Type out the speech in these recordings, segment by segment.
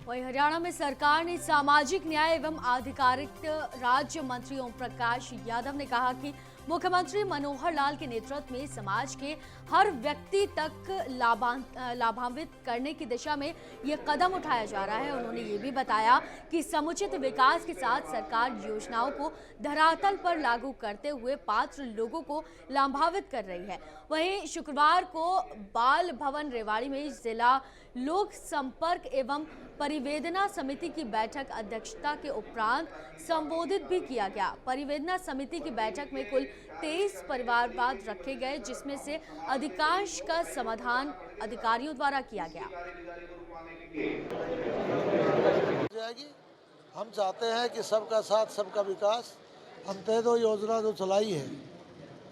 वहीं हरियाणा में सरकार ने सामाजिक न्याय एवं आधिकारिक राज्य मंत्री ओम प्रकाश यादव ने कहा कि मुख्यमंत्री मनोहर लाल के नेतृत्व में समाज के हर व्यक्ति तक लाभान्वित करने की दिशा में ये कदम उठाया जा रहा है। उन्होंने ये भी बताया कि समुचित विकास के साथ सरकार योजनाओं को धरातल पर लागू करते हुए पात्र लोगों को लाभान्वित कर रही है। वहीं शुक्रवार को बाल भवन रेवाड़ी में जिला लोक संपर्क एवं परिवेदना समिति की बैठक अध्यक्षता के उपरांत संबोधित भी किया गया। परिवेदना समिति की बैठक में कुल 23 परिवारवाद रखे गए, जिसमें से अधिकांश का समाधान अधिकारियों द्वारा किया गया। हम चाहते हैं कि सबका साथ सबका विकास अंत्योदय योजना जो चलाई है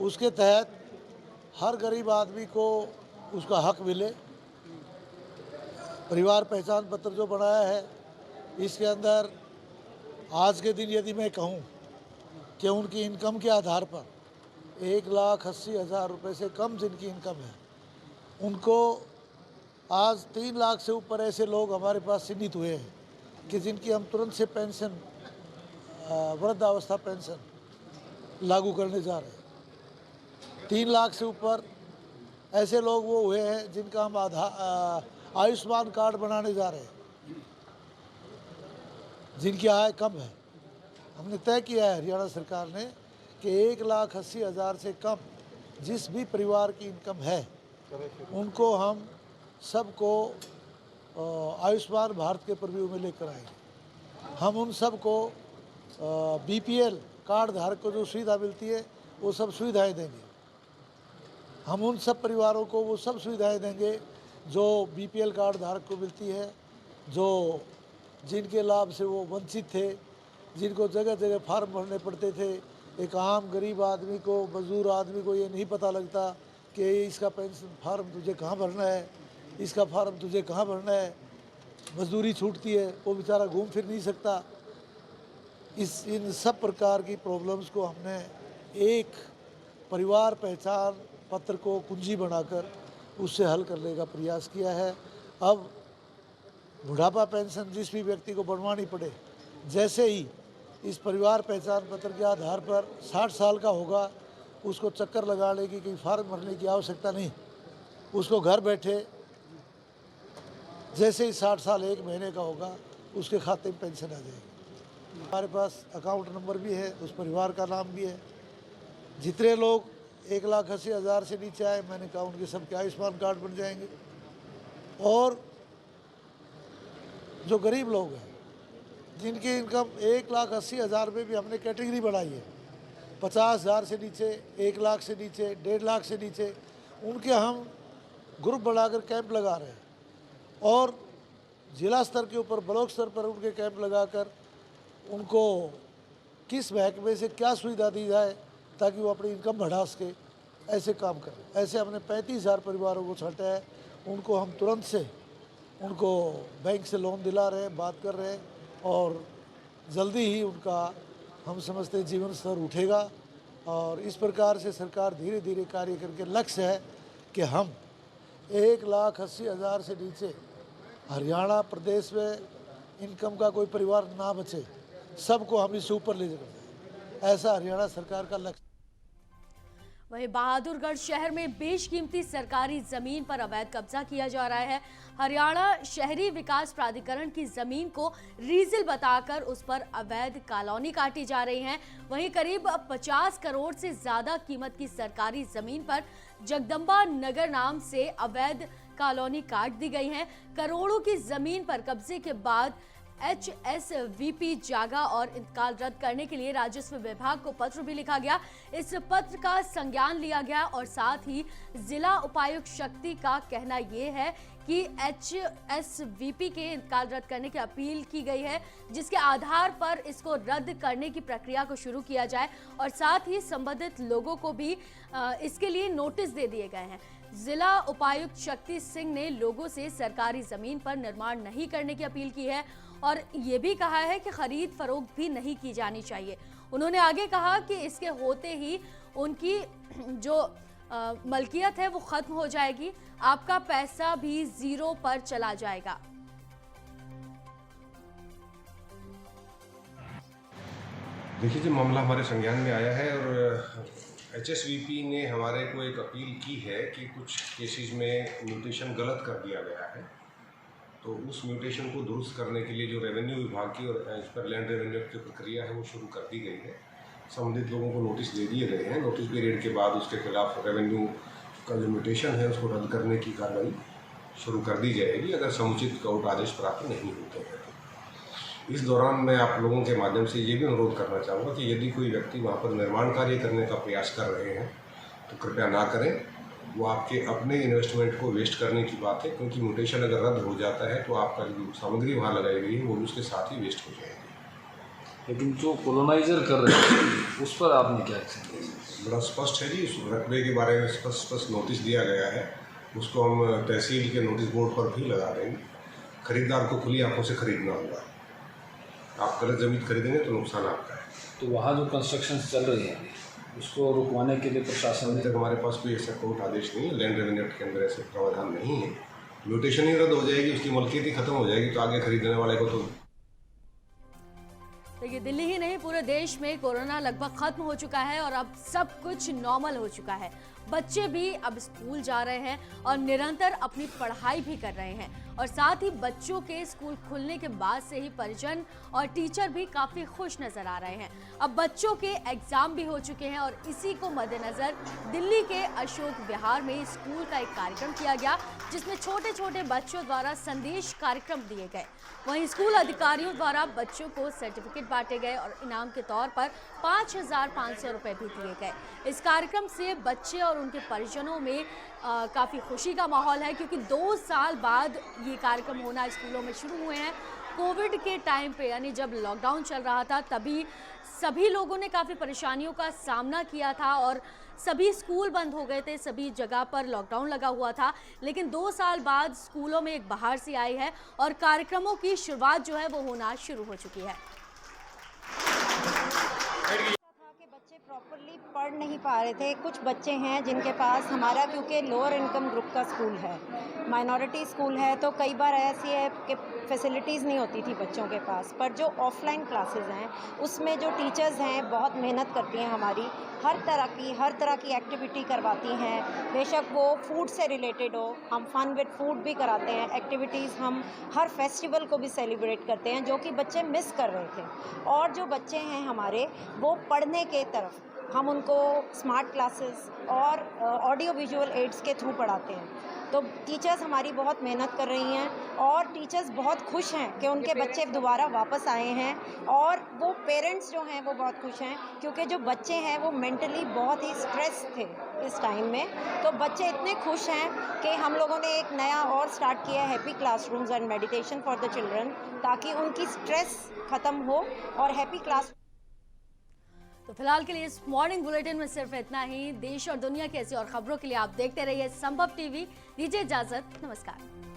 उसके तहत हर गरीब आदमी को उसका हक मिले। परिवार पहचान पत्र जो बनाया है इसके अंदर आज के दिन यदि मैं कहूँ कि उनकी इनकम के आधार पर 1,80,000 रुपये से कम जिनकी इनकम है उनको आज 3 लाख से ऊपर ऐसे लोग हमारे पास चिन्हित हुए हैं कि जिनकी हम तुरंत से पेंशन वृद्धावस्था पेंशन लागू करने जा रहे हैं। 3 लाख से ऊपर ऐसे लोग वो हुए हैं जिनका हम आयुष्मान कार्ड बनाने जा रहे हैं, जिनकी आय कम है। हमने तय किया है हरियाणा सरकार ने कि 1,80,000 से कम जिस भी परिवार की इनकम है उनको हम सबको आयुष्मान भारत के प्रव्यू में लेकर आएंगे। हम उन सबको BPL कार्ड धारक को जो सुविधा मिलती है वो सब सुविधाएं देंगे। हम उन सब परिवारों को वो सब सुविधाएं देंगे जो BPL कार्ड धारक को मिलती है, जो जिनके लाभ से वो वंचित थे, जिनको जगह जगह फार्म भरने पड़ते थे। एक आम गरीब आदमी को, मजदूर आदमी को ये नहीं पता लगता कि इसका पेंशन फार्म तुझे कहाँ भरना है, इसका फार्म तुझे कहाँ भरना है। मजदूरी छूटती है, वो बेचारा घूम फिर नहीं सकता। इन सब प्रकार की प्रॉब्लम्स को हमने एक परिवार पहचान पत्र को कुंजी बनाकर उससे हल करने का प्रयास किया है। अब बुढ़ापा पेंशन जिस भी व्यक्ति को बनवानी पड़े, जैसे ही इस परिवार पहचान पत्र के आधार पर 60 साल का होगा, उसको चक्कर लगाने की कहीं फार्म भरने की आवश्यकता नहीं। उसको घर बैठे जैसे ही 60 साल 1 महीने का होगा उसके खाते में पेंशन आ जाएगी। हमारे पास अकाउंट नंबर भी है, उस परिवार का नाम भी है। जितने लोग 1,80,000 से नीचे आए, मैंने कहा उनके सबके आयुष्मान कार्ड बन जाएंगे। और जो गरीब लोग हैं जिनकी इनकम 1,80,000 में भी हमने कैटेगरी बढ़ाई है, 50,000 से नीचे, 1 लाख से नीचे, 1.5 लाख से नीचे, उनके हम ग्रुप बनाकर कैंप लगा रहे हैं। और जिला स्तर के ऊपर, ब्लॉक स्तर पर उनके कैंप लगाकर उनको किस महकमे से क्या सुविधा दी जाए ताकि वो अपनी इनकम बढ़ा सके, ऐसे काम करें। ऐसे हमने 35,000 परिवारों को छांटा है। उनको हम तुरंत से उनको बैंक से लोन दिला रहे हैं, बात कर रहे हैं, और जल्दी ही उनका हम समझते हैं जीवन स्तर उठेगा। और इस प्रकार से सरकार धीरे धीरे कार्य करके लक्ष्य है कि हम 1,80,000 से नीचे हरियाणा प्रदेश में इनकम का कोई परिवार ना बचे, सबको हम इससे ऊपर ले जाएंगे। ऐसा हरियाणा सरकार का लक्ष्य। वहीं बहादुरगढ़ शहर में बेशकीमती सरकारी जमीन पर अवैध कब्जा किया जा रहा है। हरियाणा शहरी विकास प्राधिकरण की जमीन को रीजिल बताकर उस पर अवैध कॉलोनी काटी जा रही है। वहीं करीब 50 करोड़ से ज्यादा कीमत की सरकारी जमीन पर जगदम्बा नगर नाम से अवैध कॉलोनी काट दी गई है। करोड़ों की जमीन पर कब्जे के बाद HSVP जागा और इंतकाल रद्द करने के लिए राजस्व विभाग को पत्र भी लिखा गया। इस पत्र का संज्ञान लिया गया और साथ ही जिला उपायुक्त शक्ति का कहना यह है कि HSVP के इंतकाल रद्द करने की अपील की गई है, जिसके आधार पर इसको रद्द करने की प्रक्रिया को शुरू किया जाए और साथ ही संबंधित लोगों को भी इसके लिए नोटिस दे दिए गए हैं। जिला उपायुक्त शक्ति सिंह ने लोगों से सरकारी जमीन पर निर्माण नहीं करने की अपील की है और ये भी कहा है कि खरीद फरोख्त भी नहीं की जानी चाहिए। उन्होंने आगे कहा कि इसके होते ही उनकी जो मलकियत है वो खत्म हो जाएगी, आपका पैसा भी जीरो पर चला जाएगा। देखिए, जो मामला हमारे संज्ञान में आया है और HSVP ने हमारे को एक अपील की है कि कुछ केसेस में म्यूटेशन गलत कर दिया गया है, तो उस म्यूटेशन को दुरुस्त करने के लिए जो रेवेन्यू विभाग की और इस पर लैंड रेवेन्यू की प्रक्रिया है वो शुरू कर दी गई है। संबंधित लोगों को नोटिस दे दिए गए हैं। नोटिस पीरियड के बाद उसके खिलाफ रेवेन्यू का जो म्यूटेशन है उसको रद्द करने की कार्रवाई शुरू कर दी जाएगी अगर समुचित कोर्ट आदेश प्राप्त नहीं होते हैं। इस दौरान मैं आप लोगों के माध्यम से ये भी अनुरोध करना चाहूँगा कि यदि कोई व्यक्ति वहाँ पर निर्माण कार्य करने का प्रयास कर रहे हैं तो कृपया ना करें। वो आपके अपने इन्वेस्टमेंट को वेस्ट करने की बात है, क्योंकि म्यूटेशन अगर रद्द हो जाता है तो आपका जो सामग्री वहाँ लगाई गई है वो भी उसके साथ ही वेस्ट हो जाएगी। लेकिन जो कॉलोनाइजर कर रहे हैं उस पर आपने क्या एक्शन लिया? बड़ा स्पष्ट है जी, उस रकबे के बारे में स्पष्ट नोटिस दिया गया है। उसको हम तहसील के नोटिस बोर्ड पर भी लगा देंगे। खरीदार को खुली आंखों से खरीदना होगा। आप गलत ज़मीन खरीदेंगे तो नुकसान आपका है। तो वहाँ जो कंस्ट्रक्शन चल रही है उसको रुकवाने के लिए प्रशासन अभी ने तक हमारे पास कोई ऐसा कोर्ट आदेश नहीं है। लैंड रेवेन्यू एक्ट के अंदर ऐसे प्रावधान नहीं है। म्यूटेशन ही रद्द हो जाएगी, उसकी मलकियत ही खत्म हो जाएगी, तो आगे खरीदने वाले को तो देखिए, दिल्ली ही नहीं पूरे देश में कोरोना लगभग खत्म हो चुका है और अब सब कुछ नॉर्मल हो चुका है। बच्चे भी अब स्कूल जा रहे हैं और निरंतर अपनी पढ़ाई भी कर रहे हैं और साथ ही बच्चों के स्कूल खुलने के बाद से ही परिजन और टीचर भी काफी खुश नजर आ रहे हैं। अब बच्चों के एग्जाम भी हो चुके हैं और इसी को मद्देनजर दिल्ली के अशोक विहार में स्कूल का एक कार्यक्रम किया गया जिसमें छोटे छोटे बच्चों द्वारा संदेश कार्यक्रम दिए गए। वहीं स्कूल अधिकारियों द्वारा बच्चों को सर्टिफिकेट बांटे गए और इनाम के तौर पर 5,500 रुपए भी दिए गए। इस कार्यक्रम से बच्चे और उनके परिजनों में काफ़ी खुशी का माहौल है, क्योंकि 2 साल बाद ये कार्यक्रम होना स्कूलों में शुरू हुए हैं। कोविड के टाइम पे, यानी जब लॉकडाउन चल रहा था, तभी सभी लोगों ने काफ़ी परेशानियों का सामना किया था और सभी स्कूल बंद हो गए थे, सभी जगह पर लॉकडाउन लगा हुआ था। लेकिन 2 साल बाद स्कूलों में एक बहार सी आई है और कार्यक्रमों की शुरुआत जो है वो होना शुरू हो चुकी है। बच्चे प्रॉपरली पढ़ नहीं पा रहे थे। कुछ बच्चे हैं जिनके पास, हमारा क्योंकि लोअर इनकम ग्रुप का स्कूल है, माइनॉरिटी स्कूल है, तो कई बार ऐसी है कि फैसिलिटीज़ नहीं होती थी बच्चों के पास। पर जो ऑफलाइन क्लासेस हैं उसमें जो टीचर्स हैं बहुत मेहनत करती हैं हमारी, हर तरह की एक्टिविटी करवाती हैं। बेशक वो फूड से रिलेटेड हो, हम फन विद फूड भी कराते हैं, एक्टिविटीज़ हम हर फेस्टिवल को भी सेलिब्रेट करते हैं जो कि बच्चे मिस कर रहे थे। और जो बच्चे हैं हमारे वो पढ़ने के तरफ हम उनको स्मार्ट क्लासेस और ऑडियो विजुअल एड्स के थ्रू पढ़ाते हैं। तो टीचर्स हमारी बहुत मेहनत कर रही हैं और टीचर्स बहुत खुश हैं कि उनके बच्चे दोबारा वापस आए हैं। और वो पेरेंट्स जो हैं वो बहुत खुश हैं, क्योंकि जो बच्चे हैं वो मेंटली बहुत ही स्ट्रेस थे इस टाइम में। तो बच्चे इतने खुश हैं कि हम लोगों ने एक नया और स्टार्ट किया है, happy classrooms and meditation for the children, ताकि उनकी स्ट्रेस ख़त्म हो और हैप्पी क्लास। तो फिलहाल के लिए इस मॉर्निंग बुलेटिन में सिर्फ इतना ही। देश और दुनिया की ऐसी और खबरों के लिए आप देखते रहिए संभव टीवी। दीजिए इजाजत, नमस्कार।